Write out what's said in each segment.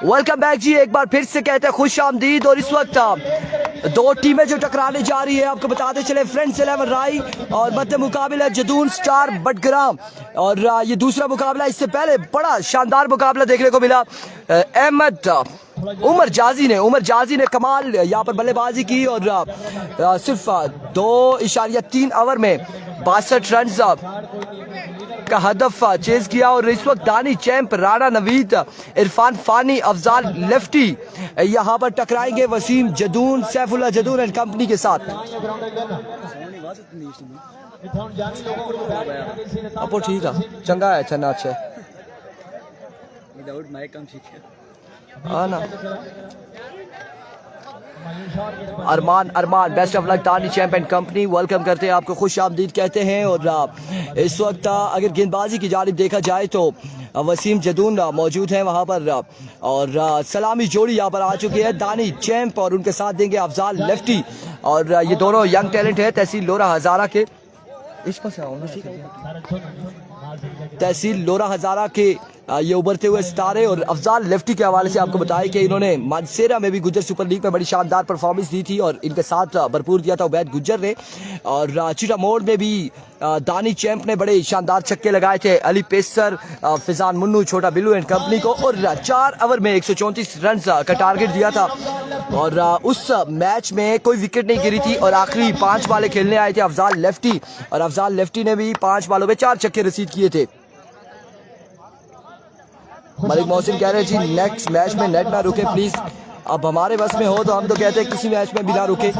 Welcome back जी, एक बार फिर से कहते हैं खुश आमदीद। और इस वक्त दो टीमें जो टकराने जा रही है, आपको बताते चले फ्रेंड्स 11 राई और मध्य मुकाबला जदून स्टार बटग्राम। और ये दूसरा मुकाबला, इससे पहले बड़ा शानदार मुकाबला देखने को मिला। अहमद उमर जाजी ने कमाल यहाँ पर बल्लेबाजी की और सिर्फ 2.3 ओवर में 62 रन का हदफ चेज किया। और इस वक्त दानी चैंप, राणा नवीद, इरफान फानी, अफजाल लेफ्टी यहाँ पर टकराएंगे वसीम जदून, सैफुल्लाह जदून एंड कंपनी के साथ। अपो ठीक है, चंगा है, चन्ना अच्छा है ना। अरमान बेस्ट ऑफ लक दानी चैंप एंड कंपनी, वेलकम करते हैं आपको, खुश आमदीद कहते हैं। और इस वक्त अगर गेंदबाजी की जानिब देखा जाए तो वसीम जदून मौजूद हैं वहां पर और सलामी जोड़ी यहाँ पर आ चुकी है, दानी चैंप और उनके साथ देंगे अफजाल लेफ्टी। और ये दोनों यंग टैलेंट है तहसील लोरा हजारा के, तहसील लोरा हजारा के ये उभरते हुए सितारे। और अफजाल लेफ्टी के हवाले से आपको बताया कि इन्होंने मानसेरा में भी गुजर सुपर लीग में बड़ी शानदार परफॉर्मेंस दी थी और इनके साथ भरपूर दिया था उबैद गुज्जर ने। और चिटा मोड़ में भी दानी चैंप ने बड़े शानदार छक्के लगाए थे, अली पेसर, फिजान मुन्नू, छोटा बिल्लू एंड कंपनी को। और 4 ओवर में 134 रन का टारगेट दिया था और उस मैच में कोई विकेट नहीं गिरी थी। और आखिरी 5 बालें खेलने आए थे अफजाल लेफ्टी और अफजाल लेफ्टी ने भी 5 बालों में 4 छक्के रसीद किए थे। मलिक मोहसिन कह रहे हैं जी नेक्स्ट मैच में नेट ना रुके प्लीज। अब हमारे बस में हो तो हम तो कहते हैं किसी मैच में बिना रुके।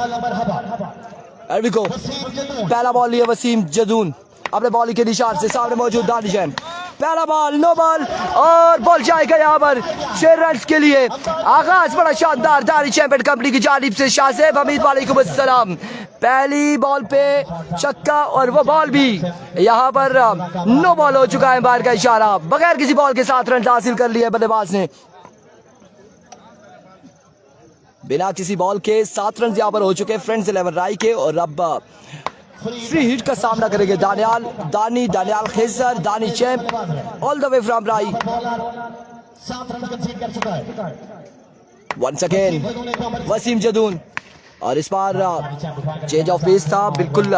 को पहला बॉल लिया वसीम जदून अपने बॉलिंग के निशान से, सामने मौजूद दानी चैंप, पहला बॉल नो बॉल और बॉल जाएगा यहाँ पर 6 रन के लिए। आगाज बड़ा शानदार दानी चैंप एंड कंपनी की जानिब से। शाहजेब हमीद वालेकुम अस्सलाम, पहली बॉल पे छक्का और वो बॉल भी यहाँ पर नो बॉल हो चुका है, बाहर का इशारा, बगैर किसी बॉल के 7 रन हासिल कर लिए बल्लेबाज ने, बिना किसी बॉल के 7 रन यहाँ पर हो चुके हैं फ्रेंड्स 11 राई के। और अब फ्री हिट का सामना करेंगे दानियाल खेसर, दानी champ all the way from राई। वंस अगेन वसीम जदून और इस बार चेंज ऑफ पेस था, बिल्कुल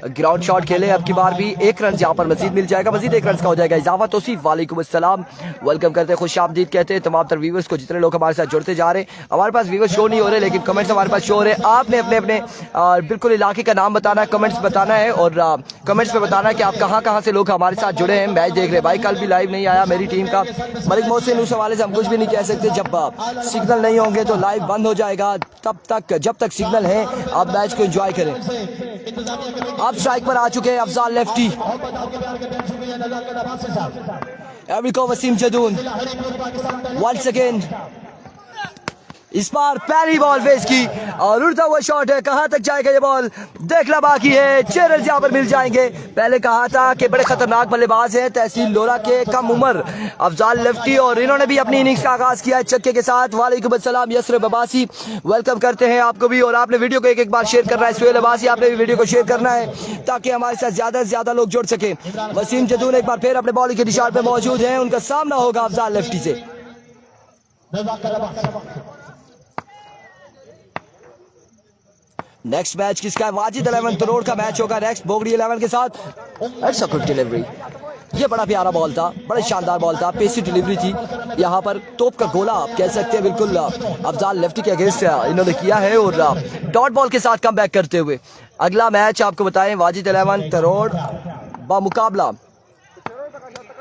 ग्राउंड शॉट खेले। अब की बार भी 1 रन यहाँ पर मजीद मिल जाएगा, मजीद 1 रन का हो जाएगा इजाफा। तौसीफ वालेकुम अस्सलाम, वेलकम करते हैं, खुश आमदीद कहते हैं तमाम तर व्यूवर्स को, जितने लोग हमारे साथ जुड़ते जा रहे हैं। हमारे पास व्यूवर्स शो नहीं हो रहे लेकिन कमेंट्स हमारे पास शो हो रहे हैं। आपने अपने अपने बिल्कुल इलाके का नाम बताना है, कमेंट्स बताना है और कमेंट्स में बताना है कि आप कहाँ से लोग हमारे साथ जुड़े हैं, मैच देख रहे हैं। भाई कल भी लाइव नहीं आया मेरी टीम का मलिक मोहसिन, उस हवाले से हम कुछ भी नहीं कह सकते। जब सिग्नल नहीं होंगे तो लाइव बंद हो जाएगा, तब तक जब तक सिग्नल है आप मैच को एंजॉय करें। आप स्ट्राइक पर आ चुके हैं अफजाल लेफ्टी, एवरीको वसीम जदून वंस अगेन। इस बार पहली बॉल फेस की और उड़ता हुआ शॉट है, कहां तक जाएगा ये बॉल देखना बाकी है। 6 रन यहाँ पर मिल जाएंगे। पहले कहा था कि बड़े खतरनाक बल्लेबाज हैं तहसील लोरा के कम उम्र अफजाल लेफ्टी और इन्होंने भी अपनी इनिंग्स का आगाज किया है छक्के के साथ। वालेकुम अस्सलाम यसर अब्बासी, वेलकम करते हैं आपको भी। और आपने वीडियो को एक बार शेयर करना है, सुहेल अब्बासी आपने भी वीडियो को शेयर करना है ताकि हमारे साथ ज्यादा से ज्यादा लोग जुड़ सके। वसीम जदून एक बार फिर अपने बॉलिंग के निशान पे मौजूद है, उनका सामना होगा अफजाल लेफ्टी से। नेक्स्ट मैच किसका है? वाजिद 11 करोड़ का मैच होगा नेक्स्ट बोगड़ी 11 के साथ। इट्स अ गुड डिलीवरी, ये बड़ा प्यारा बॉल था, बड़ा शानदार बॉल था, पेसी डिलीवरी थी यहाँ पर, तोप का गोला आप कह सकते हैं बिल्कुल अफजाल लेफ्टी के अगेंस्ट इन्होंने किया है और डॉट बॉल के साथ कम बैक करते हुए। अगला मैच आपको बताएं वाजिद 11 करोड़ मुकाबला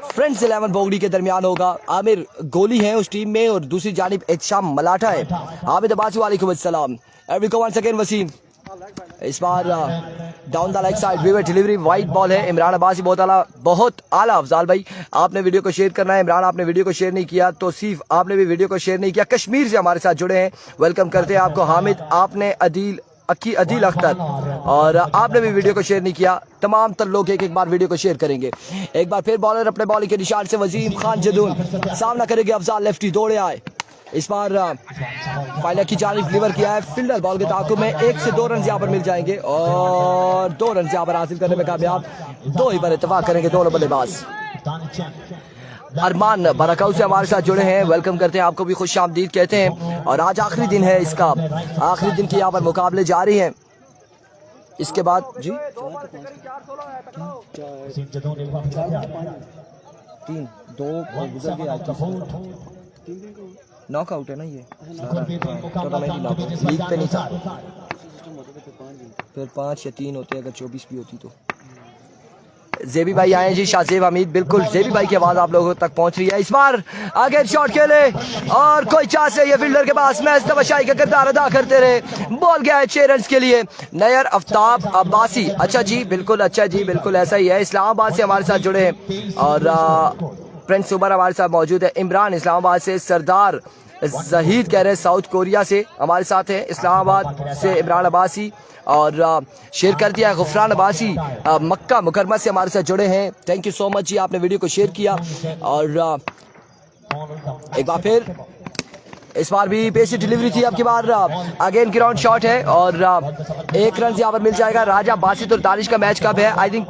फ्रेंड्स 11 बोगड़ी के दरमियान होगा। आमिर गोली है उस टीम में और दूसरी जानिब एहतशाम मलाठा है। आमिर अब्बासी वालेकुम अस्सलाम, एवरीको वंस अगेन वसीम। इस बार डाउन द लेग साइड विवेट डिलीवरी, वाइट बॉल है। इमरान अब्बासी बहुत आला अफजाल भाई आपने वीडियो को शेयर करना है। इमरान आपने वीडियो को शेयर नहीं किया, तो सिर्फ आपने भी वीडियो को शेयर नहीं किया। कश्मीर से हमारे साथ जुड़े हैं, वेलकम करते हैं आपको। हामिद आपने अदील अख्तर और आपने भी वीडियो को शेयर नहीं किया। तमाम तर लोग एक बार वीडियो को शेयर करेंगे। एक बार फिर बॉलर अपने बॉलिंग के निशान से वसीम खान जदून सामना करेंगे अफजाल लेफ्टी, दौड़े आए। इस बार फाइनल की जानिब डिलीवर किया है, फील्डर बॉल के ताकुब में 1 से 2 रन यहाँ पर मिल जाएंगे और 2 रन यहाँ पर हासिल करने में कामयाब। 2 ही पर इत्तेफाक करेंगे दोनों बल्लेबाज। अरमान बरकाऊ से हमारे साथ जुड़े हैं, वेलकम करते हैं, आपको भी खुश आमदीद कहते हैं। और आज आखिरी दिन है इसका, आखिरी दिन के यहाँ पर मुकाबले जारी हैं। इसके बाद जी 3-2 गुजर गया, नॉकआउट है ना ये, लीग पे नहीं था, फिर 5 या 3 होते अगर 24 भी होती तो। जेबी भाई आए जी, शाहजेब हमीद, बिल्कुल जेबी भाई की आवाज आप लोगों तक पहुंच रही है। इस बार आगे शॉट खेले और कोई चांस है, ये फील्डर के पास मैच तमाशाई का किरदार अदा करते रहे। बॉल गया है 6 रन के लिए। नयर आफ्ताब अब्बासी, अच्छा जी बिल्कुल, अच्छा जी बिल्कुल ऐसा ही है। इस्लामाबाद से हमारे साथ जुड़े हैं और प्रिंस उमर हमारे साथ मौजूद है। इमरान इस्लामाबाद से, सरदार जहीद कह रहे हैं साउथ कोरिया से हमारे साथ है। इस्लामाबाद से इमरान अब्बासी और शेयर कर दिया गुफरान अब्बासी मक्का मुकरमा से हमारे साथ जुड़े हैं। थैंक यू सो मच जी, आपने वीडियो को शेयर किया। और एक बार फिर इस बार भी पेसी डिलीवरी थी, अब की बार अगेन ग्राउंड शॉट है और 1 रन यहाँ पर मिल जाएगा। राजा बासित और दानिश का मैच कब है? आई थिंक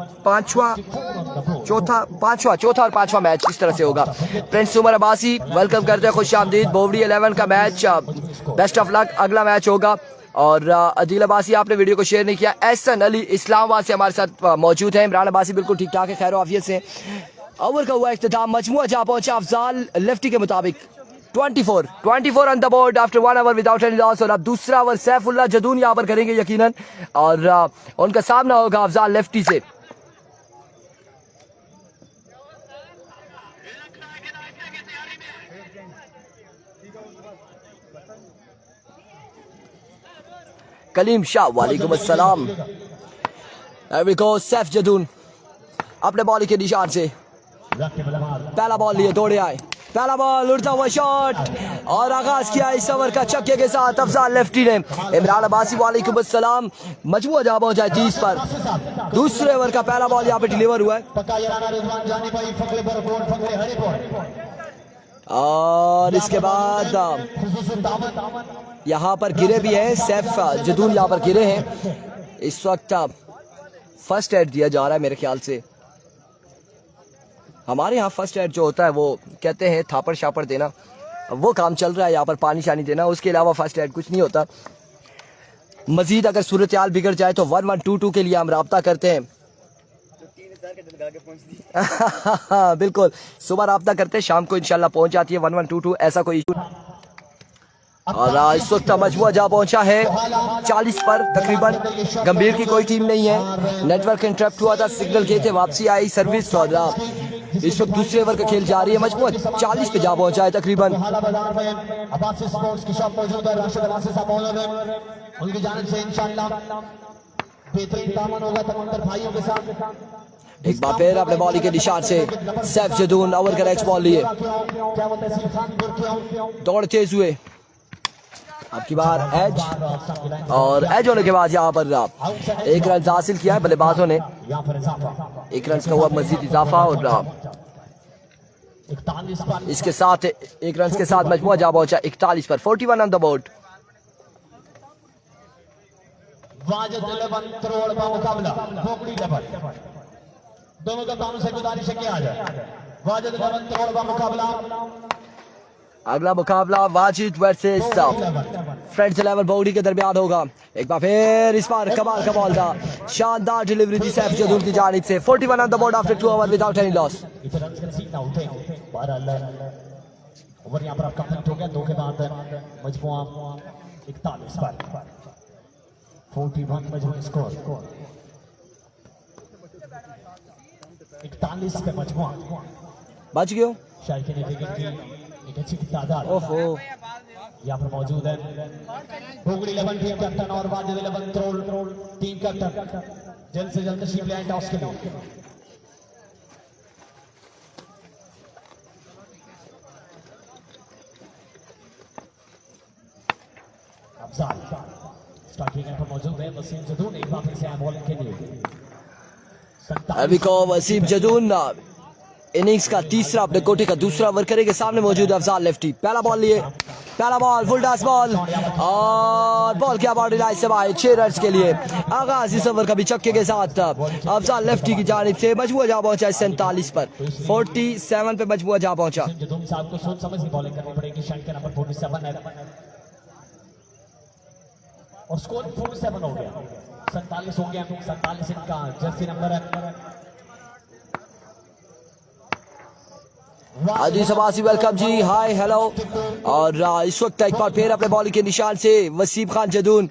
चौथा और पांचवा मैच इस तरह से होगा। प्रिंस उमर अब्बासी वेलकम करते हैं, खुश आमदीद। बोवड़ी 11 का मैच, बेस्ट ऑफ लक, अगला मैच होगा। और अदील अब्बासी आपने वीडियो को शेयर नहीं किया। एहसन अली इस्लामाबाद से हमारे साथ मौजूद है। इमरान अब्बासी बिल्कुल ठीक ठाक है, खैर आफियत से। ओवर का हुआ इख्तिताम, मजमुआ जा पहुंचा अफजाल लेफ्टी के मुताबिक 24 on the board after 1 over without any loss. और अब दूसरा ओवर सैफुल्लाह जदून यहाँ पर करेंगे यकीनन और उनका सामना होगा अफजाल लेफ्टी से। कलीम शाह वालेकुम अस्सलाम। सैफ जदून अपने बॉल के निशान से पहला बॉल लिए, दौड़े आए, पहला बॉल उड़ता हुआ शॉट और आगाज किया इस ओवर का छक्के के साथ अफजाल लेफ्टी ने। इमरान अब्बासी वालेकुम अस्सलाम। मजमुआ जा पहुंचा है 30 पर। दूसरे ओवर का पहला बॉल यहाँ पे डिलीवर हुआ है और इसके बाद यहाँ पर गिरे भी हैं, सैफ जदून यहाँ पर गिरे हैं। इस वक्त फर्स्ट एड दिया जा रहा है मेरे ख्याल से। हमारे यहाँ फर्स्ट एड जो होता है वो कहते हैं थापड़ शापड़ देना, वो काम चल रहा है यहाँ पर, पानी शानी देना, उसके अलावा फर्स्ट एड कुछ नहीं होता। मजीद अगर सूरत हाल बिगड़ जाए तो 1122 के लिए हम रब्ता करते हैं। बिल्कुल, सुबह रब्ता करते हैं, शाम को इंशाल्लाह पहुंच जाती है 1122, ऐसा कोई इशू। और इस वक्त मजमुआ जा पहुंचा है 40 पर तकरीबन। गंभीर की कोई टीम नहीं है, नेटवर्क इंटरप्ट हुआ था, सिग्नल गए थे, वापसी आई सर्विस और इस वक्त दूसरे ओवर का खेल जारी है। मजमुआ 40 पे जा पहुंचा है तकरीबन। एक बार फिर अपने बॉलिंग के निशान से सैफ जदून ओवर का नेक्स्ट बॉल लिए, दौड़ तेज हुए, अब की बार एज और एज होने के बाद यहाँ पर 1 रन हासिल किया है बल्लेबाजों ने। 1 रन का हुआ मजीद इजाफा और इसके साथ 1 रन के साथ मजमुआ जा पहुंचा 41 पर। 41 ऑन द बोर्ड। दोनों का दामों से गुजारिश है कि आ जाए। वाजिद 11 करोड़ का मुकाबला, अगला मुकाबला वाजिद वर्सेस फ्रेंड्स 11 बॉडी के दरमियान होगा। एक बार फिर इस बार कमाल का बॉल था, शानदार डिलीवरी थी सैफ जदून की जानिब से। 41 on the board after 2 over without any loss. Over यहां पर आपका कंप्लीट हो गया। 2 के बाद मजमुआ 41 पर 41 मजमुआ स्कोर 41 पे मजमुआ बच गयो। शायद एक अच्छी तादाद ओहो यहाँ पर मौजूद है। भोगड़ी 11 टीम कैप्टन और वाजिद 11 करोड़ टीम कैप्टन जल्द से जल्द तशरीफ ले आए टॉस के लिए। अफजाल स्टार्टिंग पर मौजूद है। वसीम जदून एक बार फिर से बॉलिंग के लिए। अभी को वसीम जदून इनिंग्स का तीसरा अपने कोटे का दूसरा ओवर करेंगे। सामने मौजूद अफजाल लेफ्टी। पहला बॉल लिए, पहला बॉल फुल टॉस बॉल और बॉल क्या बाउंड्री लाइन से बाहर 6 रन के लिए। आगाज इस ओवर का भी छक्के के साथ अफजाल लेफ्टी की जानिब से। मजबूआ जा पहुंचा 47 पर, 47 पे मजबूआ जा पहुंचा। जदून साहब को सोच समझ की बॉलिंग करनी पड़ेगी। शट के नंबर 47 है और स्कोर 47 हो गया, 47 हो गया। 47 इनका जर्सी नंबर है। आदि सबासी वेलकम जी, हाय हेलो। और इस वक्त एक बार फिर अपने बॉलिंग के निशान से वसीम खान जदून।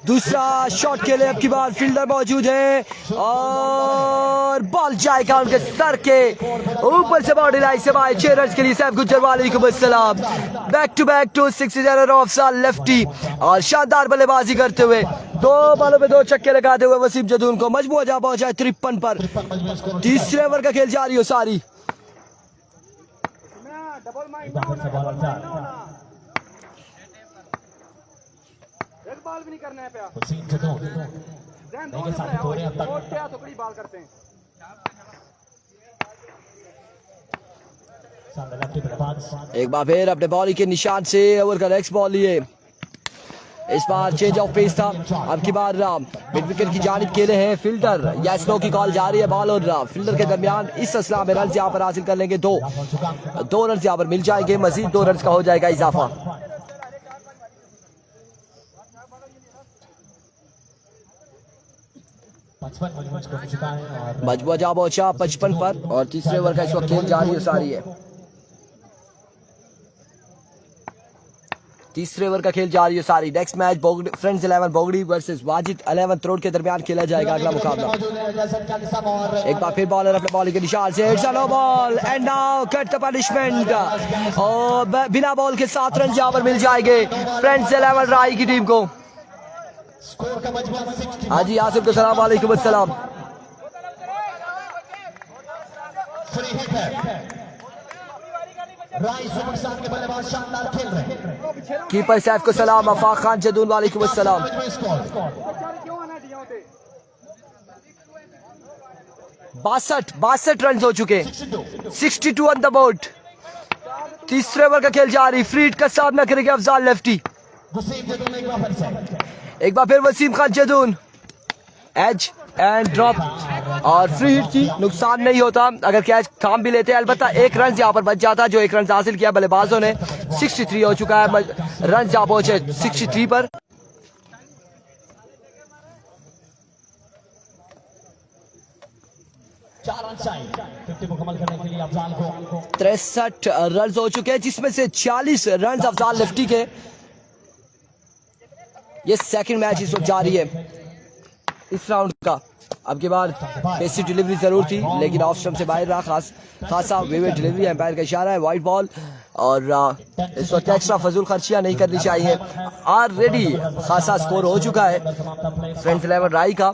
दूसरा शॉट के लिए अब की बार फील्डर मौजूद है और बॉल जाएगा उनके सर के ऊपर से बाउंड्री लाइन से बाहर। 6 रन के लिए सैफ गुज्जर वालेकुम अस्सलाम। Back to back 260 run of साल लेफ्टी और शानदार बल्लेबाजी करते हुए 2 बॉलों पे 2 छक्के लगाते हुए वसीम जदून को मजबूआ जा पहुंचा है 53 पर। तीसरे ओवर का खेल जारी हो सारी। बॉल भी नहीं करना है पे वसीम जदून नहीं साबित हो रहे हैं अब तक। क्या टुकड़ी बॉल करते हैं। सामने लेफ्टी बल्लेबाज एक बार फिर अपने बॉलिंग के निशान से ओवर का नेक्स्ट बॉल लिए। इस बार चेंज ऑफ पेस था। अब की बार मिड विकेट की जानिब खेले हैं फील्डर। यस नो की कॉल जारी है। बॉल और फील्डर के दरमियान इस असला में रन यहाँ पर हासिल कर लेंगे। 2 रन यहाँ पर मिल जाएंगे। मजीद 2 रन का हो जाएगा इजाफा। मजबूआ जा पहुंचा 55 पर और तीसरे ओवर का इस वक्त खेल जारी हो सारी है। तीसरे ओवर का खेल जारी है सारी। नेक्स्ट मैच फ्रेंड्स 11 बोगड़ी वर्सेस वाजिद 11 करोड़ के दरमियान खेला जाएगा अगला मुकाबला। एक बार फिर बॉलर अपने बॉलिंग के निशान से it's a no ball and now cut the punishment और बिना बॉल के 7 रन यहां पर मिल जाएंगे फ्रेंड्स 11 राई की टीम को। हाजी आसिफ को सलाम वालेकुम अस्सलाम। कीपर सैफ को सलाम। अफाक खान जदून वालेकुम अस्सलाम। 62 रन हो चुके, 62 ऑन द बोर्ड। तीसरे ओवर का खेल जारी। फ्रीड का सामना करेंगे अफजाल लेफ्टी। एक बार फिर Wasim Khan Jadoon. Edge and drop और फ्री हिट थी, नुकसान नहीं होता अगर कैच थाम भी लेते हैं। अलबत्ता 1 रन यहाँ पर बच जाता, जो 1 रन हासिल किया बल्लेबाजों ने। 63 हो चुका है, रन जहाँ पहुंचे 63 पर। 63 रन हो चुके हैं, जिसमें से 40 रन अफजाल लेफ्टी के। ये सेकंड मैच इस वक्त जारी है इस राउंड का। अब के बाद पेसी डिलीवरी जरूर थी लेकिन ऑफ स्टंप से बाहर रहा। खासा विवेक डिलीवरी, एम्पायर का इशारा है, वाइट बॉल। और इस वक्त एक्स्ट्रा फजूल खर्चियां नहीं करनी चाहिए। ऑलरेडी खासा स्कोर हो चुका है फ्रेंड्स 11 राई का।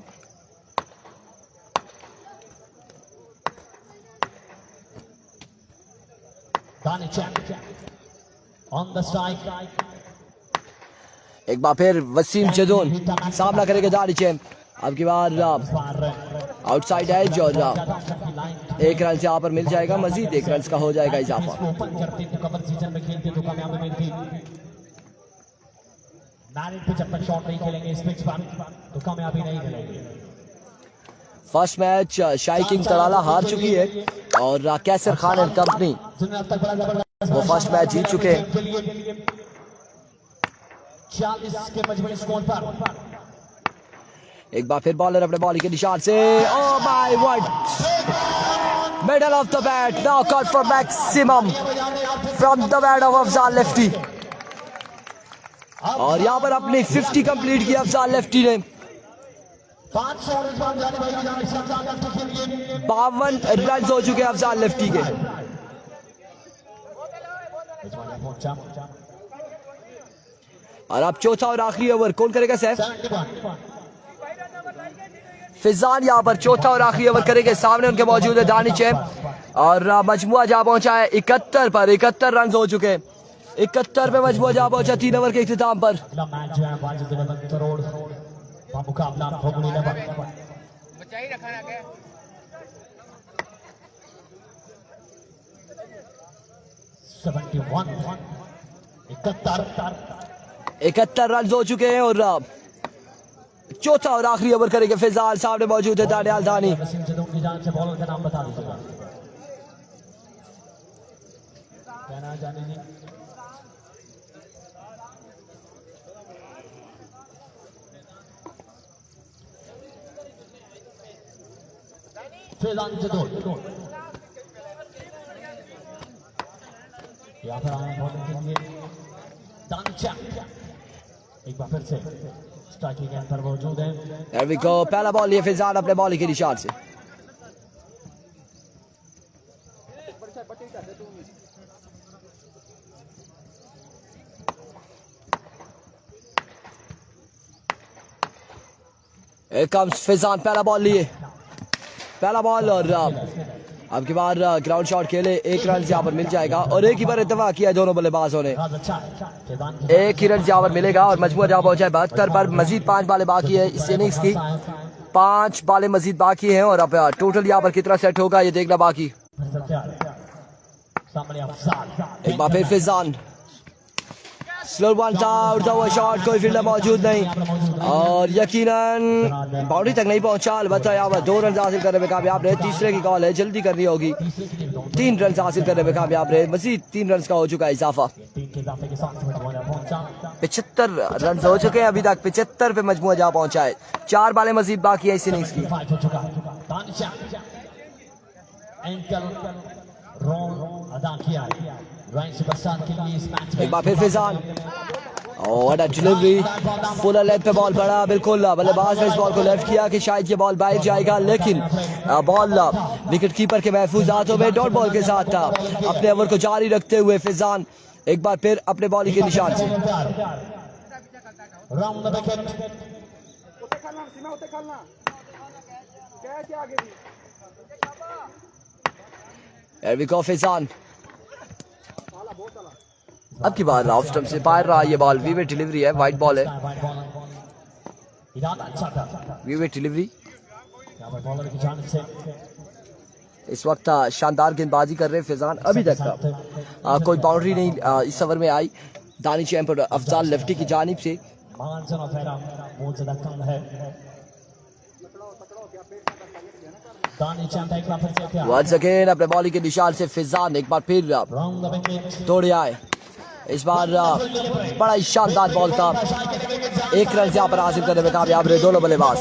एक बार फिर वसीम जदून सामना करेंगे दानी चैम्प। अब की बार आउटसाइड एज और 1 रन से यहाँ पर मिल जाएगा, मजीद 1 रन का हो जाएगा इजाफा। फर्स्ट मैच शाही किंग तड़ाला हार चुकी है और कैसर खान एंड कंपनी वो फर्स्ट मैच जीत चुके हैं। 40 के मजबूरी स्कोर पर एक बार फिर बॉलर अपने बॉलिंग के निशान से oh my God, middle of the bat, knockout for maximum from the bat of Afzal lefty. और यहाँ पर अपनी 50 कंप्लीट की अफजाल लेफ्टी ने। 52 रन हो चुके अफजाल लेफ्टी के। और अब चौथा और आखिरी ओवर कौन करेगा सैफ? फिजान यहाँ पर चौथा और आखिरी ओवर करेंगे। सामने उनके मौजूद है दानी चैम्प और मजमुआ जा पहुंचा है 71 पर। 71 रन हो चुके, 71 पे मजमुआ जा पहुंचा 3 ओवर के इख्तिताम पर। 71 71 रन हो चुके हैं और चौथा और आखिरी ओवर करेंगे फिजान। सामने मौजूद है दानियाल दानी। वसीम जदून की जान से बॉलर का नाम बता दीजिएगा। कहना जाने जी। फिजान जदून यहाँ पर आए बॉलिंग के लिए दानिशा। एक बार फिर से स्ट्राइकिंग एंड पर मौजूद है। There we go, पहला बॉल ये फिजान अपने बॉल के निशान से। एक फिजान पहला बॉल लिए, पहला बॉल और अब की बार ग्राउंड शॉट खेले, 1 रन यहाँ पर मिल जाएगा और एक ही बार इत्तेफाक किया दोनों बल्लेबाजों ने। एक ही रन यहाँ पर मिलेगा और मजमूआ जहाँ पहुंचा है 72 पर। मजीद 5 बालें बाकी है इस इनिंग्स की, 5 बालें मजीद बाकी हैं और अब टोटल यहाँ पर कितना सेट होगा ये देखना बाकी। एक बार फिर फिजान, स्लो वन था, उड़ता हुआ शॉट, कोई फील्डर मौजूद नहीं और यकीनन बाउंड्री तक नहीं पहुंचा। अलबत्ता यहाँ पर 2 रन हासिल करने में कामयाब रहे। तीसरे की कॉल है, जल्दी करनी होगी। 3 रन हासिल करने में कामयाब रहे। मजीद 3 रन का हो चुका है इजाफा। 75 रन हो चुके हैं अभी तक, 75 पे मजमूआ जहाँ पहुंचा है। 4 बालें मजीद बाकी है इस इनिंग्स की। एक बार फिर Fizaan, what a delivery, full leg पे बॉल पड़ा। बिल्कुल बल्लेबाज ने इस बॉल को लेफ्ट किया कि शायद ये बॉल बाहर जाएगा, लेकिन बॉल विकेट कीपर के महफूज हाथों में डॉट बॉल के साथ था। अपने ओवर को जारी रखते हुए फिजान एक बार फिर अपने बॉलिंग के निशान से। फिजान अब की बार ऑफ स्टंप से बाहर रहा ये बॉल। वीवेट डिलीवरी है, वाइड बॉल है। वीवेट डिलीवरी इस वक्त शानदार गेंदबाजी कर रहे हैं फिजान। अभी तक कोई बाउंड्री नहीं इस ओवर में आई दानी चैंप और अफजाल लेफ्टी की जानिब से। वंस अगेन अपने बॉलिंग के निशान से फिजान एक बार फिर तोड़े आए। इस बार बड़ा ही शानदार बॉल था, 1 रन यहाँ पर हासिल करने में कामयाब रहे दोनों बल्लेबाज।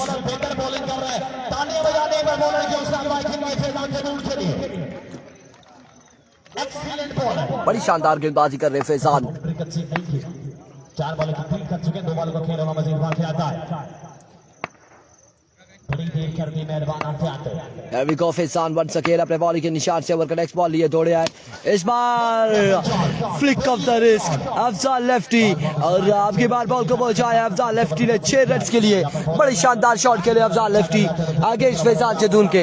बड़ी शानदार गेंदबाजी कर रहे फैजान। 4 बॉल कर चुके, 2 बॉल को खेल रहा मजीद बाकी आता है। There we go, Faizan once again अपने बॉलिंग के निशान से ओवर का नेक्स्ट बॉल लिए दौड़े आए। इस बार flick off the wrist Afzal lefty और आपकी बार बॉल को पहुंचाया अफजाल लेफ्टी ने 6 रन के लिए। बड़ी शानदार शॉट खेले अफजाल लेफ्टी आगे फैजान जदून के।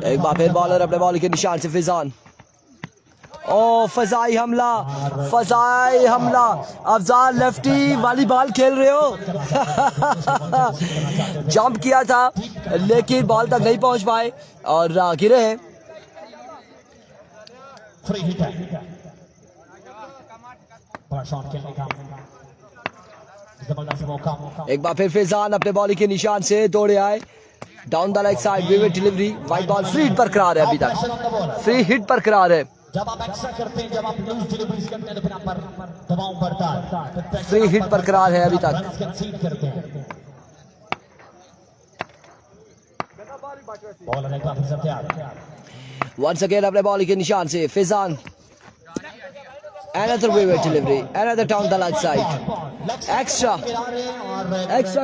एक बार फिर बॉलर अपने बॉलिंग के निशान से फिजान। ओ फजाई हमला, फजाई हमला, अफजाल लेफ्टी वाली बॉल खेल रहे हो। जंप किया था लेकिन बॉल तक नहीं पहुंच पाए और गिरे हैं। एक बार फिर फैजान अपने बॉलिंग के निशान से दौड़े आए। Down the leg side wicket delivery, wide ball, free hit पर करार है। अभी तक फ्री हिट पर करार है। जब आप एक्स्ट्रा करते हैं, जब आप लूज डिलीवरीज करते हैं तो फिर आप पर दबाव बढ़ता है। फ्री हिट पर करार है अभी तक। करते हैं बॉलर एक बार फिर से तैयार। वंस अगेन अपने बॉलिंग के निशान से Fizaan. Another wave delivery, another down the leg side, extra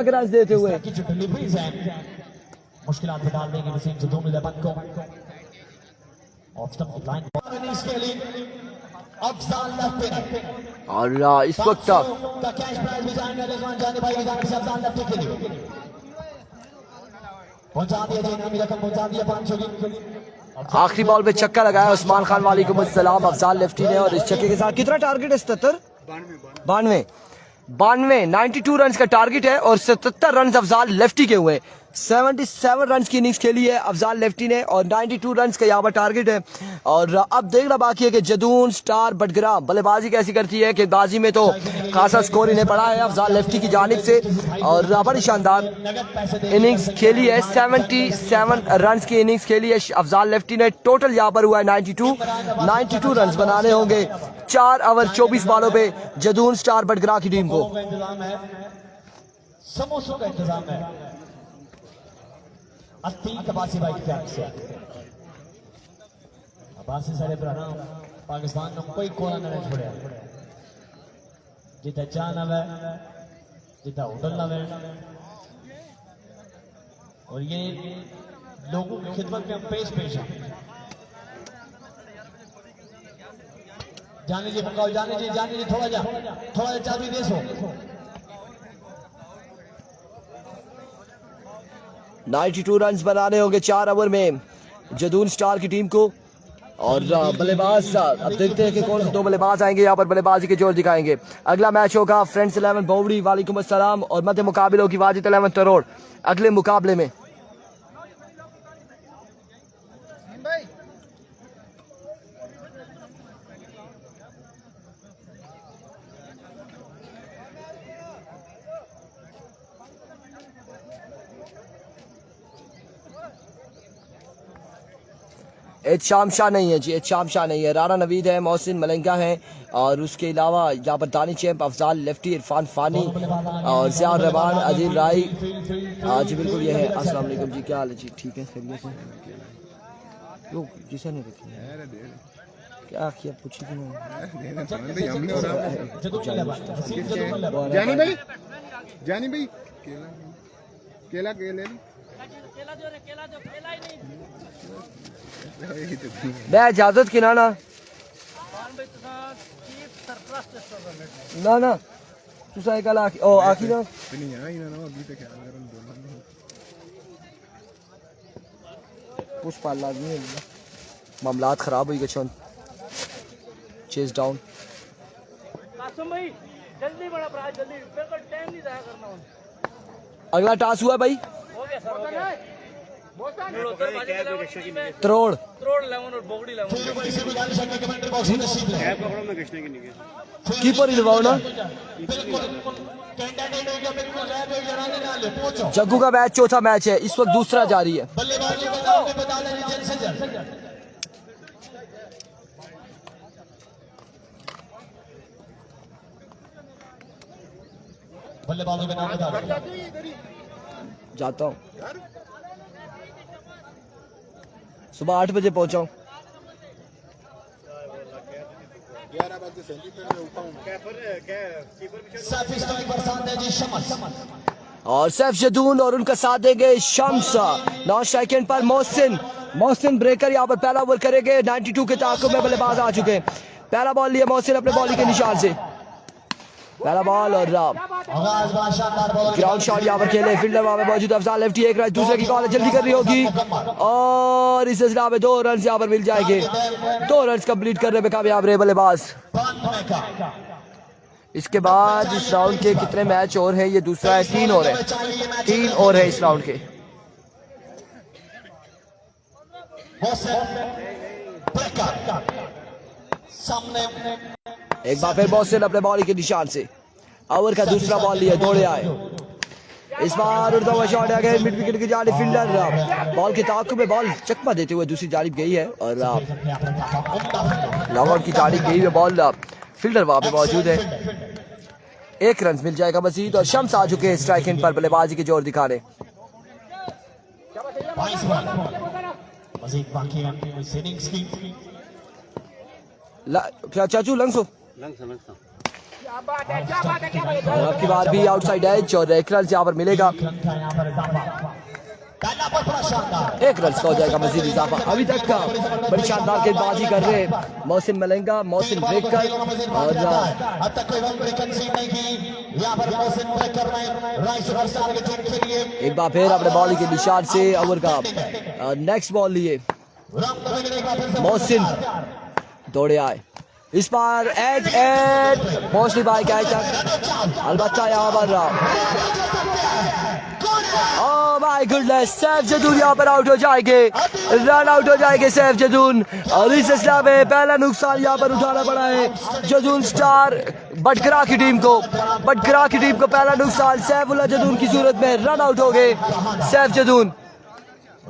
cross देते हुए मुश्किलात में डाल देंगे वसीम जदून इलेवन को। और इस वक्त आखिरी बॉल पे छक्का लगाया उस्मान खान वाली को मुस्सलाम अफजाल लेफ्टी ने और इस छक्के के साथ कितना टारगेट है? 77 92। 92 रन का टारगेट है और 77 रन अफजाल लेफ्टी के हुए। 77 रन की इनिंग्स खेली है अफजाल लेफ्टी ने और 92 रन का यहाँ पर टारगेट है। और अब देखना बाकी है कि जदून स्टार बटगरा बल्लेबाजी कैसी करती है। कि बाजी में तो खासा स्कोर इन्हें पड़ा है अफजाल लेफ्टी की जानिब से और बड़ी शानदार इनिंग्स खेली है। 77 रन की इनिंग्स खेली है अफजाल लेफ्टी ने। टोटल यहाँ पर हुआ है 92 रन बनाने होंगे 4 ओवर 24 बॉलों पे जदून स्टार बटगरा की टीम को। समोसों का इंतजाम है। अतीक अब्बासी भाई की तरफ से अब्बासी सारे पुराना पाकिस्तान में कोई कोना नहीं छोड़ा जितना चाह नवे जितना होटल नवे और ये लोगों की खिदमत में हम पेश हैं। जाने जी मंगाओ जाने जी थोड़ा जा चाबी दे सो 92 रन बनाने होंगे 4 ओवर में जदून स्टार की टीम को। और बल्लेबाज अब देखते हैं कि कौन से दो बल्लेबाज आएंगे यहाँ पर बल्लेबाजी के जोर दिखाएंगे। अगला मैच होगा फ्रेंड्स 11 बोवड़ी वालेकुम अस्सलाम और मध्य मुकाबले होगी वाजिद 11 तरोड़ अगले मुकाबले में। एच शाम शाह नहीं है जी, एच शाम शाह नहीं है। राना नवीद है, मोहसिन मलंगा है और उसके अलावा यहाँ पर दानी चैम्प अफजाल लेफ्टी इरफान फानी और ज़िया रहमान अजील राय। जी बिल्कुल ये है। अस्सलाम वालेकुम जी, क्या हाल है जी? ठीक है खैरियत से। लोग जिसे नहीं रखी क्या किया पूछी कि जानी भाई केला मैं इजाजत की ना तुसा एक आखी ना पुष्पा लाजमी मामलात खराब हुई गए चेस डाउन। जल्दी बड़ा भरा जल्दी बिल्कुल टाइम नहीं जाया करना। अगला टास्क हुआ भाई हो गया सर हो गया। त्रोड़ लेवन और बोगड़ी लेवन कीपर ही दबाओ ना। जग्गू का मैच चौथा मैच है इस वक्त, दूसरा जारी है। बल्लेबाजों के नाम बता जाता हूँ सुबह 8 बजे पहुंचा हूँ। 11 बजे से और सैफ जदून और उनका साथ देंगे शम्स। 9 सेकंड पर मोहसिन ब्रेकर यहाँ पर पहला ओवर करेंगे। 92 के ताक़ुब में बल्लेबाज आ चुके हैं। पहला बॉल लिया मोहसिन अपने बॉलिंग के निशान से, पहला बॉल और ग्राउंड शॉट यहाँ पर खेले। फील्डर वहां पर मौजूद अफजाल लेफ्टी, एक रन दूसरे की कॉल जल्दी करनी होगी और इस सिलसिला में 2 रन यहाँ पर मिल जाएंगे। 2 रन कंप्लीट करने में कामयाब रहे बल्लेबाज। इसके बाद इस राउंड के कितने मैच और है? ये दूसरा है, 3 और है, 3 और है इस राउंड के। एक बार फिर मोहसिन अपने बॉलिंग के निशान से ओवर का दूसरा बॉल लिया, दौड़े आए। इस बार उड़ता हुआ शॉट आ गया मिड विकेट की जानिब। फील्डर बॉल के ताक़ुब में बॉल चकमा देते हुए दूसरी जानिब गई है और लॉन्ग आउट की जानिब गई है बॉल। फील्डर वहां पे मौजूद है, 1 रन मिल जाएगा मजीद और शम्स आ चुके हैं स्ट्राइक एंड पर बल्लेबाजी के जोर दिखाने। चाचू लंग्सो आपकी बार भी आउटसाइड एज और 1 रन यहाँ पर मिलेगा। 1 रन का हो जाएगा मजीद इजाफा। अभी तक का बड़ी शानदार गेंदबाजी कर रहे हैं मोहसिन मलंगा, मोहसिन ब्रेकर और एक बार फिर अपने बॉलिंग के निशान से ओवर का नेक्स्ट बॉल लिए मोहसिन, दौड़े आए इस बार एज मोस्टली बाय कैच अलबत्ता यहाँ पर oh my goodness, Saif Jadoon यहाँ पर आउट हो जाएंगे, रन आउट हो जाएंगे सैफ जदून। और इस सिलसिला में पहला नुकसान यहाँ पर उठाना पड़ा है जदून स्टार बटकरा की टीम को। बटकरा की टीम को पहला नुकसान सैफुल्लाह जदून की सूरत में रन आउट हो गए सैफ जदून।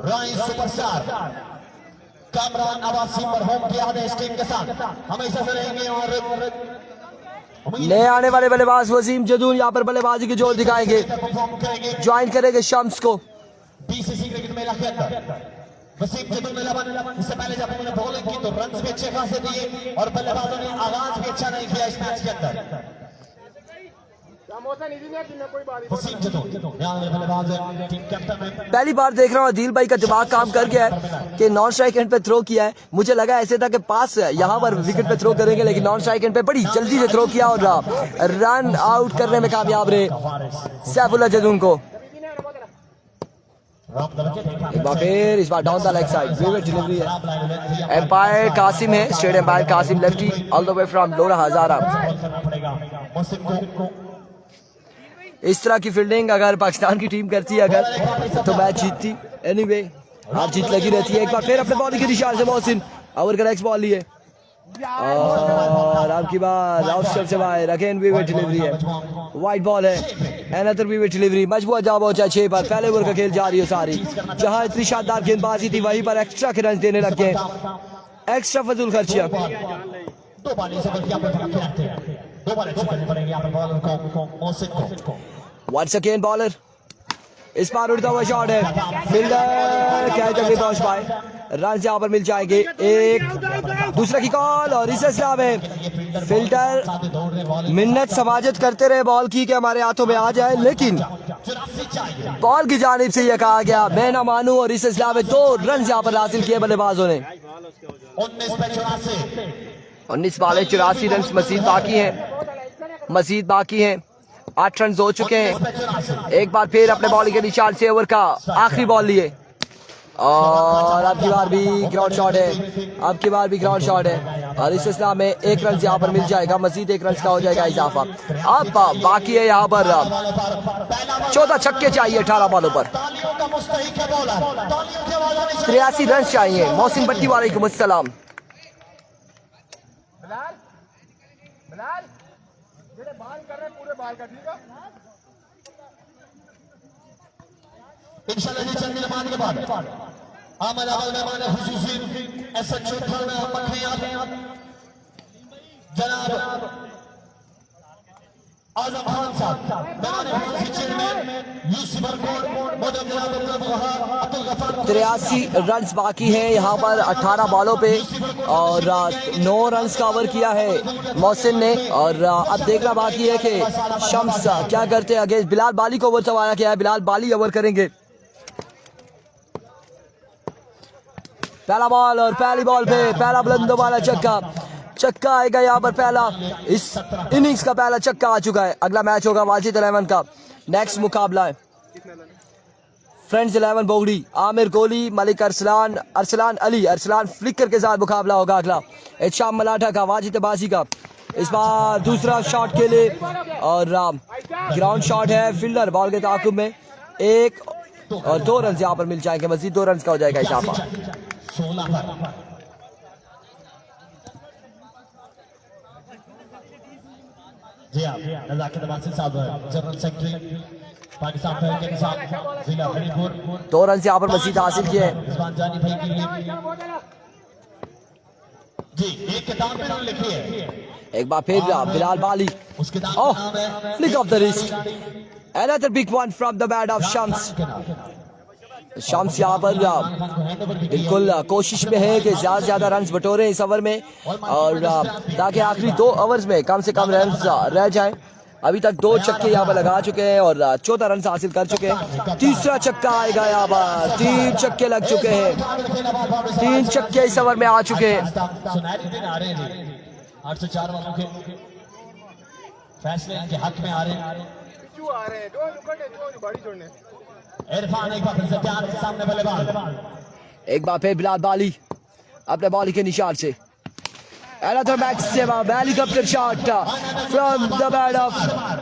रॉयल सुपरस्टार कामरान अब्बासी पर होम किया है इस टीम के साथ, हमेशा से रहेंगे। और नए आने वाले बल्लेबाज वसीम जदून यहाँ पर बल्लेबाजी की जोर दिखाएंगे, ज्वाइन करेंगे शम्स को। बीसीसी क्रिकेट मेला के अंदर वसीम जदून में 11, इससे पहले जब उन्होंने बॉलिंग की तो रन्स भी अच्छे खासे दिए और बल्लेबाजों ने आगाज भी अच्छा नहीं किया इस मैच के अंदर। वसीम जदून यहाँ बल्लेबाज टीम कैप्टन में पहली बार देख रहा हूँ अदील भाई का दिमाग काम कर गया है कि नॉन स्ट्राइक एंड पे थ्रो किया है। मुझे लगा ऐसे था कि पास यहाँ पर विकेट पे थ्रो करेंगे, लेकिन नॉन स्ट्राइक एंड पे बड़ी जल्दी से थ्रो किया और रन आउट करने में कामयाब रहे सैफुल्लाह जदून को। फिर इस बार down the leg side wicket delivery है। एम्पायर कासिम है, state umpire Qasim lefty all the way from Lora Hazara. इस तरह की फील्डिंग अगर पाकिस्तान की टीम करती है अगर तो मैच जीतती। एनीवे हार जीत लगी रहती है। एक बार फिर अपने बॉलिंग के निशान से मोहसिन ओवर का नेक्स्ट बॉल लिए और आपकी बार आउट स्टंप से बाहर अगेन विकेट डिलीवरी है, वाइड बॉल है। अनदर विकेट डिलीवरी, मजबूत जा पहुंचा 6 पर। पहले ओवर का खेल जारी है सारी, जहां इतनी शानदार गेंदबाजी थी वहीं पर एक्स्ट्रा के रन देने लग गए, एक्स्ट्रा फजूल खर्चियां। दो बाली से बल्कि आप रखते हैं, दो बालें करनी पड़ेंगी यहाँ पर बॉलर को मोहसिन को। वंस अगेन बॉलर, इस बार उड़ता हुआ शॉट है, फील्डर कैच तक नहीं पहुंच पाए, रन यहाँ पर मिल जाएंगे। एक दूसरा की कॉल और इस सिलसिला में फील्डर मिन्नत समाजत करते रहे बॉल की कि हमारे हाथों में आ जाए, लेकिन बॉल की जानिब से यह कहा गया मैं ना मानूं और इस सिलसिला में 2 रन यहाँ पर हासिल किए बल्लेबाजों ने। 19 बॉल 84 रन मजीद बाकी हैं, 8 रन हो चुके हैं। एक बार फिर अपने बॉलिंग के निशान से ओवर का आखिरी बॉल लिए और अब की बार भी ग्राउंड शॉट है, और इस सिलसिला में 1 रन यहाँ पर मिल जाएगा, मजीद 1 रन का हो जाएगा इजाफा। अब बाकी है यहाँ पर 14 छक्के चाहिए 18 बॉलों पर, 83 रन चाहिए। मोहसिन भट्टी वालेकुम अस्सलाम। इंशाल्लाह जी चंद नमाज के बाद आमद अवल मेहमान खुसूसी एसएचओ थाना मखनियात जनाब आजम खान साहब, मेहमान खुसूसी चेयरमैन यूसुफ बरकोट, मोहतरम जनाब अब्दुल गफ्फार। 83 रन बाकी हैं यहाँ पर 18 बॉलों पे और 9 रन का ओवर किया है मोहसिन ने। और अब देखना बाकी है कि शम्स क्या करते हैं। अगेंस्ट बिलाल बाली को ओवर सवाया गया है, बिलाल बाली ओवर करेंगे। पहला बॉल और पहली बॉल पे पहला बुलंदों वाला चक्का आएगा यहाँ पर, पहला इस इनिंग्स का पहला चक्का आ चुका है। अगला मैच होगा वाजिद 11 का, नेक्स्ट मुकाबला है फ्रेंड्स 11 बोगड़ी, आमिर कोहली, मलिक अरसलान अली, अरसलान फ्लिकर के साथ मुकाबला होगा अगला। इशाम मलाठा का, वाजिद अब्बासी का। इस बार दूसरा शॉट के लिए और ग्राउंड शॉट है, फील्डर बॉल के ताकुब में 1 और 2 रन यहाँ पर मिल जाएंगे, मजीद 2 रन का हो जाएगा इजाफा। 16 पर जी हाँ, नज़ाकत वासिल साहब जनरल सेक्रेटरी पाकिस्तान तहरीक इंसाफ जिला हमीरपुर, 2 रन यहाँ पर मजीद हासिल किए हैं। रिजवान जानी भाई के लिए जी एक किताब में उन्होंने लिखी है। एक बार फिर बिलाल बाली, उस किताब का नाम है flick off the wrist, another big one from the bat of Shams. Shams यहाँ पर बिल्कुल कोशिश में है कि ज्यादा से ज्यादा रन बटोरे इस ओवर में और ताकि आखिरी 2 ओवर्स में कम से कम रन रह जाएं। अभी तक 2 छक्के यहाँ पर लगा चुके हैं और 14 रन हासिल कर चुके हैं। तीसरा छक्का आएगा यहाँ पर, 3 छक्के लग चुके हैं, 3 छक्के इस ओवर में आ चुके हैं। सुनहरे दिन आ रहे हैं 804 वालों के फैसले इनके हक में आ रहे हैं। इरफान एक बार फिर से प्यार के सामने बल्लेबाज, एक बार फिर बिलाल बाली अपने बॉलिंग के निशान से Another maximum helicopter shot from the bat of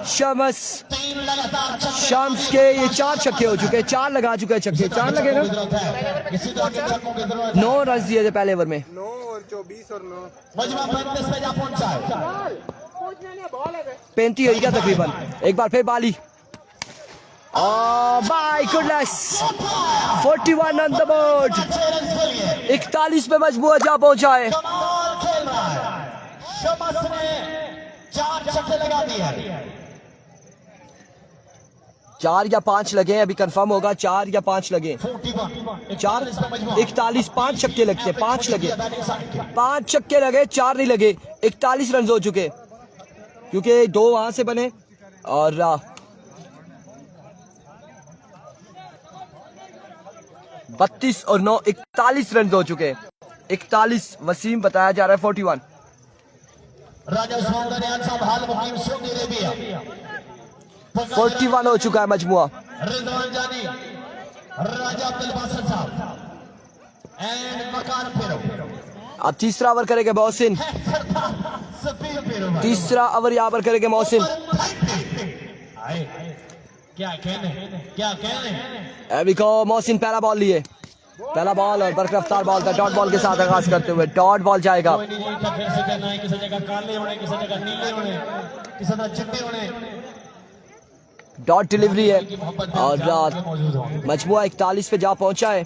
Shams. 3 लगातार छक्के शम्स के ये 4 छक्के हो चुके हैं, 4 लगा चुके हैं छक्के, 4 लगे ना, किसी तरह के छक्कों की जरूरत है 9 रन दिए थे पहले ओवर में। 9 और 24 और 9 मजमा 35 पे जा पहुंचा है पहुंचने नहीं बॉल है 35 हो गया तकरीबन। एक बार फिर बाली, my goodness, 41 on the board. 41 पे मजबूर जा पहुंचा है। कमाल खेल रहा है शम्स ने 4 छक्के लगा दिए 4 या 5 लगे हैं, अभी कंफर्म होगा 4 या 5 लगे। 4 41 5 छक्के लगते, 5 लगे, 5 छक्के लगे, 4 नहीं लगे, 41 रन हो चुके क्योंकि 2 वहां से बने और 32 और 9 41 रन हो चुके। 41 वसीम बताया जा रहा है 41। राजा उस्मान दरियान साहब हाल मुकीम सऊदी अरेबिया 41 हो चुका है मजमुआ। रिजवान जानी राजा अब्दुल बासित साहब एंड मकान फेरो अब तीसरा ओवर करेंगे मोहसिन, सफीर फेरो तीसरा ओवर यहाँ पर करेंगे मोहसिन। क्या कहने अभी को मोहसिन पहला बॉल लिए, पहला बॉल और बरकरफ्तार बॉल था, डॉट बॉल के साथ आगाज करते हुए डॉट बॉल जाएगा। किसी जगह काले होने, किसी जगह नीले होने, किसी जगह चिट्टे होने, डॉट डिलीवरी है और मजमुआ 41 पे जा पहुंचा है।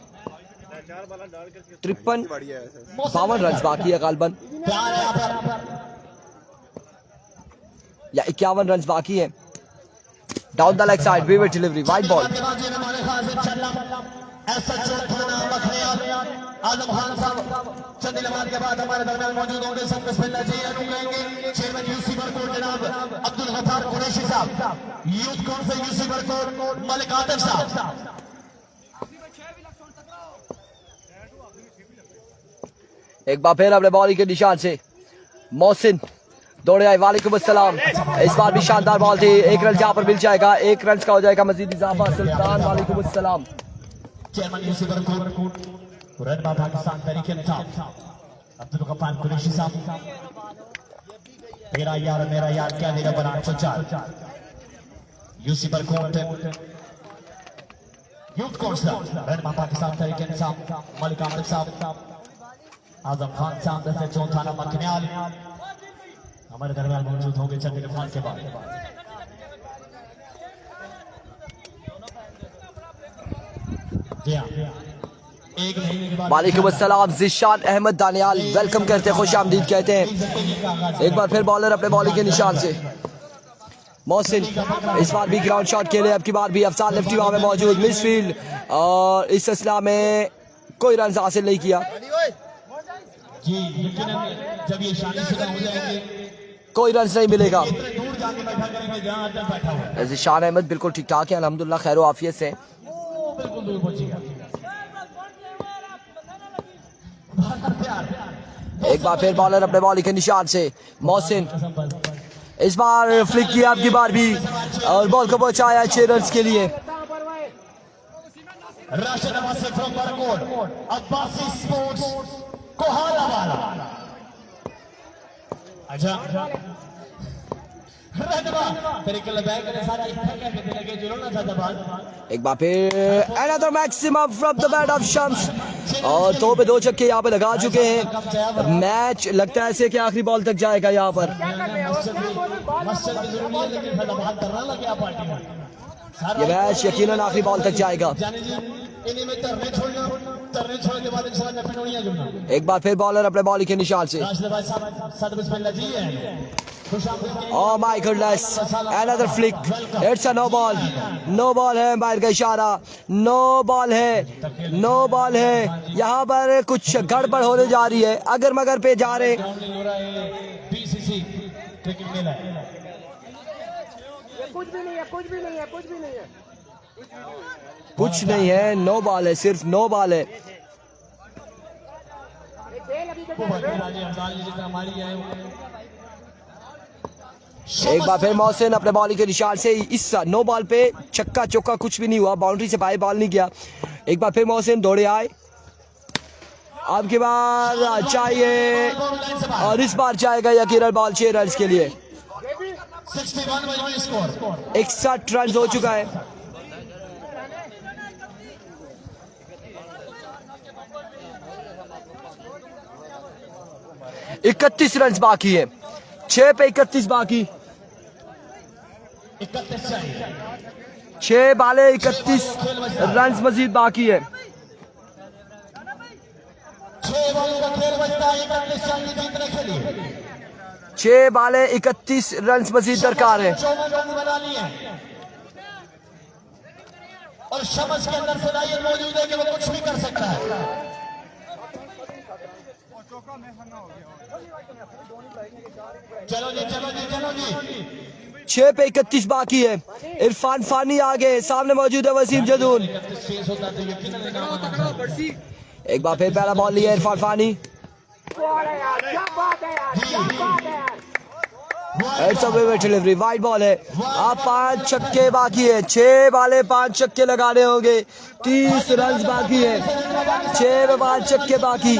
52 रन बाकी है गालबन, प्यार यहाँ पर या 51 रन बाकी है। डाउन द लेग साइड विविड delivery, wide ball. Azam Khan साहब चंद नमाज के बाद हमारे दरमियान मौजूद होंगे। सब बिस्मिल्लाह जी कहेंगे। चेयरमैन यूसी बरकोट जनाब अब्दुल गफ्फार कुरैशी साहब, youth council UC Barkot Malik Atif साहब। एक बार फिर अपने बॉलिंग के निशान से मोहसिन दौड़े आए। वालेकुम अस्सलाम। इस बार भी शानदार बॉल थी, 1 रन यहाँ पर मिल जाएगा, 1 रन का हो जाएगा मजीद इजाफा। सुल्तान वालेकुम अस्सलाम। चेयरमैन यूसी बरकोट रेड बाबा पाकिस्तान तरीके साहब अब्दुल गफ्फार कुरैशी साहब, तेरा यार मेरा यार क्या देगा बना 804 UC Barkot youth council red बाबा पाकिस्तान तरीके साहब मलिक आतिफ साहब, आजम खान साहब दफे चौथा नंबर कन्याल हमारे दरमियान मौजूद होंगे चंद नमाज के बाद। जी हाँ, एक महीने के बाद वालेकुम अस्सलाम। जिशान अहमद दानियाल वेलकम करते हैं, खुश आमदीद कहते हैं। एक बार फिर बॉलर अपने बॉलिंग के निशान से मोहसिन, इस बार भी ग्राउंड शॉट खेले, अब की बार भी अफसान लेफ्टी वहां में मौजूद मिस फील्ड और इस सिलसिला में कोई रन हासिल नहीं किया। जी यकीनन जब ये शादीशुदा हो जाएंगे कोई रन नहीं मिलेगा। दूर जाके बैठा करेंगे जहां अड्डा बैठा हुआ है। जिशान अहमद बिल्कुल ठीक ठाक है अल्हम्दुलिल्लाह, खैर आफियत से। वो बिल्कुल दूर पहुंचेगा। एक बार फिर बॉलर अपने बॉलिंग के निशान से मोहसिन, इस बार फ्लिक किया अब की बार भी और बॉल को पहुंचाया 6 रन के लिए। राशिद नवाज फ्रॉम बरकोट अब्बासी स्पोर्ट्स कोहाला वाला। अच्छा एक बार फिर another maximum from the bat of Shams और 2 पे 2 छक्के यहाँ पे लगा चुके हैं। मैच लगता है ऐसे कि आखिरी बॉल तक जाएगा यहाँ पर। ये मैच यकीनन आखिरी बॉल तक जाएगा। एक बार फिर बॉलर अपने बॉलिंग के निशान से Oh my goodness, another flick, it's a no ball, no ball है, बाहर का इशारा, no ball है, no ball है। यहाँ पर कुछ गड़बड़ होने जा रही है, अगर मगर पे जा रहे। कुछ भी नहीं है, कुछ भी नहीं है, कुछ भी नहीं है। कुछ नहीं है, नो बॉल है, सिर्फ नो बॉल है। एक बार फिर मोहसिन अपने बॉलिंग के निशान से इस नो बॉल पे छक्का चौका कुछ भी नहीं हुआ, बाउंड्री से बाहर बॉल नहीं गया। एक बार फिर मोहसिन दौड़े आए अब की बार चाहिए और इस बार जाएगा यकीनन बॉल 6 रन के लिए। 61 बजे स्कोर 61 रन हो चुका है। इकतीस रन बाकी है, 6 पे 31 बाकी, 31 चाहिए। 6 बाले 31 रन मजीद बाकी है। 6 बॉलों का खेल बचता है, 31 चाहिए जीतने के लिए। 6 बाले 31 रन मजीद दरकार है। 54 रन बना लिए और शमस के अंदर सलाहियत मौजूद है कि वो कुछ भी कर सकता है। चलो जी चलो जी चलो जी। 6 पे 31 बाकी है। इरफान फानी आगे, सामने मौजूद है वसीम जदून। एक बार फिर पहला बॉल लिया Irfan Fani. Delivery, wide ball है। अब 5 छक्के बाकी है। 6 बाले 5 छक्के लगाने होंगे। 30 रन बाकी है। 6 में 5 छक्के बाकी।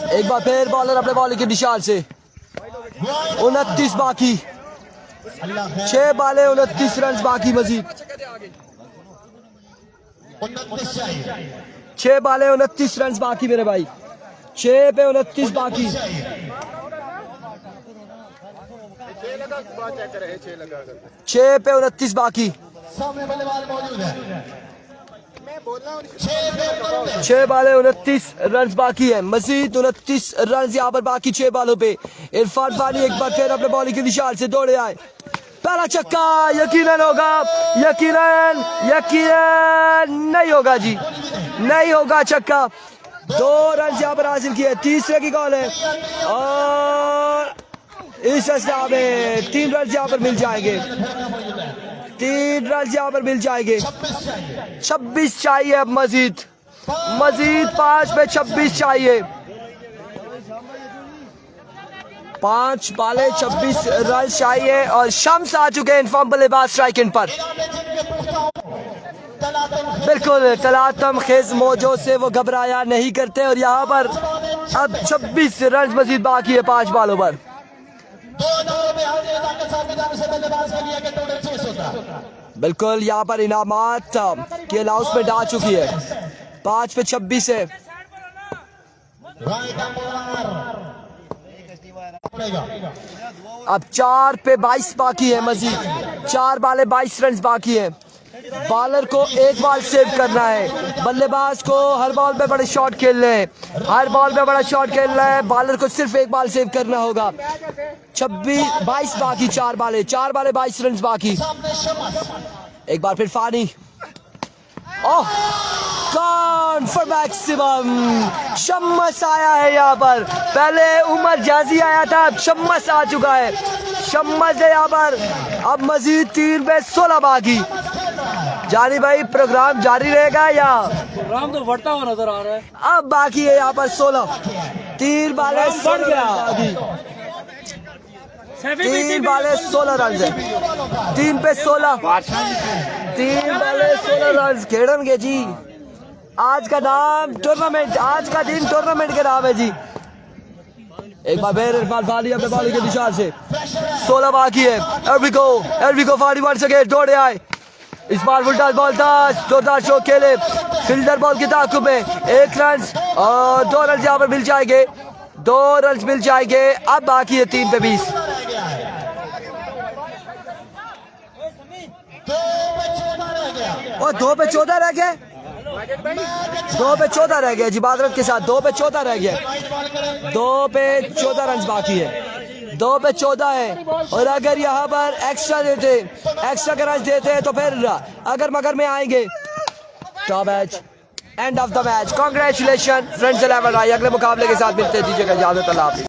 एक बार फिर बॉलर अपने बॉलिंग के निशान से। 29 बाकी, 6 बाले 29 रन बाकी मजीद। 6 बाले 29 रन बाकी मेरे भाई। 6 पे 29 बाकी। 6 पे 29 बाकी। सामने बल्लेबाज मौजूद है। 6 बाले 29 रन बाकी है। मजीद 29 रन यहाँ पर बाकी 6 बालों पे। इरफान फानी एक बार फिर अपने बॉलिंग की निशान से दौड़े आए। पहला छक्का यकीनन होगा, यकीनन नहीं होगा जी, नहीं होगा छक्का। 2 रन यहाँ पर हासिल किए। तीसरे की कॉल है और इस असला में 3 रन यहाँ पर मिल जाएंगे। 3 रन यहाँ पर मिल जाएंगे। 26 चाहिए अब मजीद 5 पे 26 चाहिए। 5 बाले 26 रन चाहिए और शम्स आ चुके हैं इनफॉर्म बल्लेबाज स्ट्राइक इन पर। बिल्कुल तलातम खेज मौजों से वो घबराया नहीं करते और यहाँ पर अब 26 रन मजीद बाकी है 5 बालों पर। बिल्कुल यहाँ पर इनामात की अनाउंसमेंट आ चुकी है। 5 पे 26 है। अब 4 पे 22 बाकी है मजीद। 4 बाले 22 रन बाकी है। बॉलर को एक बॉल सेव करना है। बल्लेबाज को हर बॉल पे बड़े शॉट खेलने हैं। हर बॉल पे बड़ा शॉट खेलना है। बॉलर को सिर्फ एक बॉल सेव करना होगा। 22 बाकी। 4 बाले 22 रन बाकी। एक बार फिर फानी। ओह गॉन फॉर मैक्सिमम। शम्मस आया है यहाँ पर। पहले उमर जाजी आया था, अब शम्मस आ चुका है। शम्मस है यहाँ पर। अब मजीद 3 पे 16 बाकी। जानी भाई प्रोग्राम जारी रहेगा या प्रोग्राम तो बढ़ता हुआ नजर आ रहा है। अब बाकी है यहाँ पर 16। 3 बाले 16 बाकी। 3 बाले 16 रन है। 3 पे 16। 3 बाले 16 रन खेड़ेंगे जी। आज का नाम टूर्नामेंट, आज का दिन टूर्नामेंट के नाम है जी। एक बार फिर इरफान फानी अपने बॉलिंग के निशान से। 16 बाकी है। एल्विको फानी वन से दौड़े आए। इस बार उल्टा बॉल था, जोरदार शॉट खेले। फील्डर बॉल के ताकुब में 1 रन और 2 रन यहाँ पर मिल जाएंगे। 2 रन मिल जाएंगे। अब बाकी है 3 पे 20। 2 पे 14 रह गए। 2 पे 14 रह गए जी। बादरत के साथ 2 पे 14 रह गए। 2 पे 14 रन बाकी है। 2 पे 14 है और अगर यहाँ पर एक्स्ट्रा का रन देते हैं तो फिर अगर मगर में आएंगे। Top match, end of the match. Congratulation friends 11 भाई। अगले मुकाबले के साथ मिलते हैं। दीजिएगा इजाजत। अल्लाह हाफिज़।